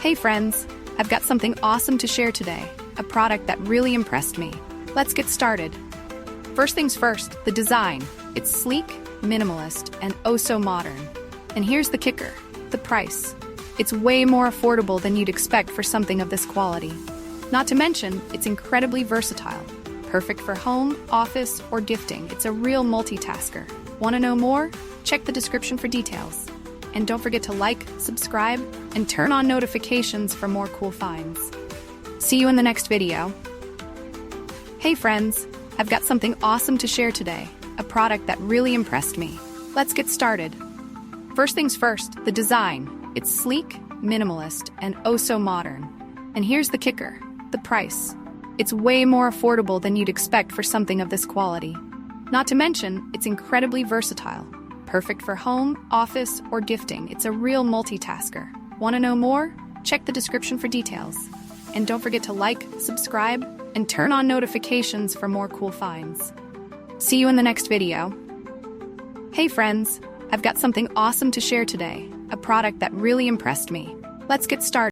Hey friends, I've got something awesome to share today, a product that really impressed me. Let's get started. First things first, the design. It's sleek, minimalist, and oh so modern. And here's the kicker, the price. It's way more affordable than you'd expect for something of this quality. Not to mention, it's incredibly versatile. Perfect for home, office, or gifting. It's a real multitasker. Want to know more? Check the description for details. And don't forget to like, subscribe, and turn on notifications for more cool finds. See you in the next video. Hey friends, I've got something awesome to share today, a product that really impressed me. Let's get started. First things first, the design. It's sleek, minimalist, and oh so modern. And here's the kicker, the price. It's way more affordable than you'd expect for something of this quality. Not to mention, it's incredibly versatile. Perfect for home, office, or gifting. It's a real multitasker. Want to know more? Check the description for details. And don't forget to like, subscribe, and turn on notifications for more cool finds. See you in the next video. Hey friends, I've got something awesome to share today, a product that really impressed me. Let's get started.